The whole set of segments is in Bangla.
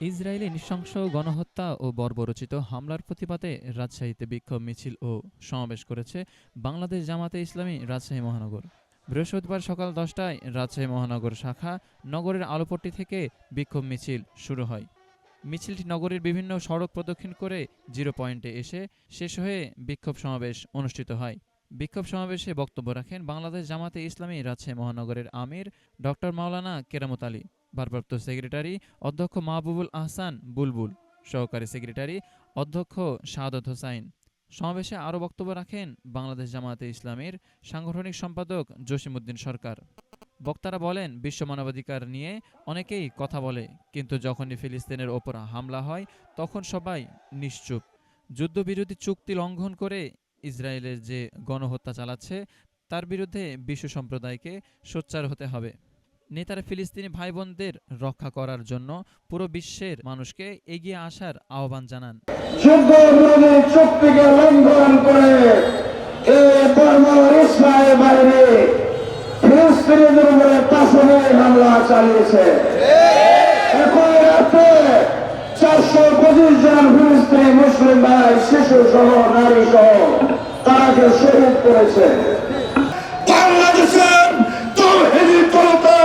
ইসরায়েলি নৃশংস গণহত্যা ও বর্বরোচিত হামলার প্রতিবাদে রাজশাহীতে বিক্ষোভ মিছিল ও সমাবেশ করেছে বাংলাদেশ জামাতে ইসলামী রাজশাহী মহানগর। বৃহস্পতিবার সকাল ১০টায় রাজশাহী মহানগর শাখা নগরের আলোপট্টি থেকে বিক্ষোভ মিছিল শুরু হয়। মিছিলটি নগরীর বিভিন্ন সড়ক প্রদক্ষিণ করে জিরো পয়েন্টে এসে শেষ হয়ে বিক্ষোভ সমাবেশ অনুষ্ঠিত হয়। বিক্ষোভ সমাবেশে বক্তব্য রাখেন বাংলাদেশ জামাতে ইসলামী রাজশাহী মহানগরের আমির ডক্টর মাওলানা কেরামত আলী, ভারপ্রাপ্ত সেক্রেটারি অধ্যক্ষ মাহবুবুল আহসান বুলবুল, সহকারী সেক্রেটারি অধ্যক্ষ শাহাদত হোসাইন। সমাবেশে আরও বক্তব্য রাখেন বাংলাদেশ জামাতে ইসলামীর সাংগঠনিক সম্পাদক জসিমউদ্দিন সরকার। বক্তারা বলেন, বিশ্ব মানবাধিকার নিয়ে অনেকেই কথা বলে, কিন্তু যখনই ফিলিস্তিনের ওপর হামলা হয় তখন সবাই নিশ্চুপ। যুদ্ধবিরোধী চুক্তি লঙ্ঘন করে ইসরায়েলের যে গণহত্যা চালাচ্ছে তার বিরুদ্ধে বিশ্ব সম্প্রদায়কে সোচ্চার হতে হবে। নেতারা ফিলিস্তিনি ভাই বোনদের রক্ষা করার জন্য পুরো বিশ্বের মানুষকে এগিয়ে আসার আহ্বান জানান। চুক্তিকে লঙ্ঘন করে ইসরায়েল বাহিনী ফিলিস্তিনিদের উপরে পাশবিক হামলা চালিয়েছে। একই রাতে ৪২৫ জন ফিলিস্তিনি মুসলিম ভাই, শিশু সহ নারী সহ তারাকে শহীদ করেছে। বাংলাদেশের তৌহিদি জনতা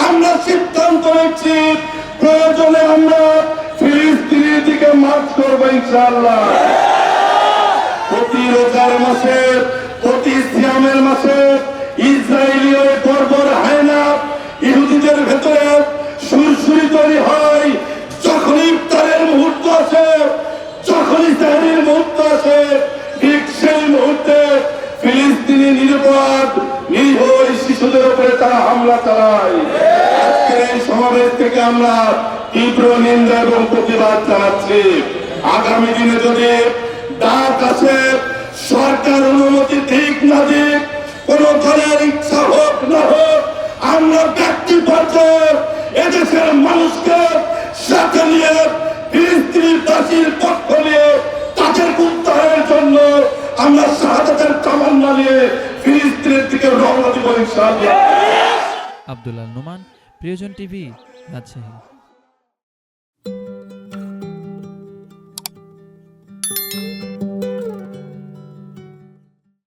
আমরা সিদ্ধান্ত নিচ্ছি, প্রয়োজনে আমরা ফিলিস্তিনির দিকে মার্চ করবো ইনশাআল্লাহ। প্রতি রোজার মাসে, প্রতি সিয়ামের মাসে ইসরায়েলি ওই বর্বর হায়না ইহুদিদের ভেতরে সুরসুরি তৈরি হয়। যখন ইফতারের মুহূর্ত আসে, যখন ইসরায়েলের মুহূর্ত আসে, ঠিক সেই মুহূর্তে ফিলিস্তিনি নিরাপদ নিরীহ শিশুদের উপরে তারা হামলা চালায়। আজকের এই সমাবেশ থেকে আমরা তীব্র নিন্দা এবং প্রতিবাদ জানাচ্ছি। আগামী দিনে যদি ডাক আসে, সরকার অনুমতি ঠিক না দিক, কোন দলের ইচ্ছা হোক না হোক, আমরা ব্যক্তি পর্যায়ে এদেশের মানুষকে সাথে নিয়ে ফিলিস্তিনি দাসীর পক্ষ নিয়ে তাদের উদ্ধারের জন্য আমরা শাহাদাতের তামান্না নিয়ে ফিলিস্তিনের দিকে রওনা দিব ইনশাআল্লাহ। আব্দুল্লাহ নোমান, প্রিয়জন টিভি, রাজশাহী।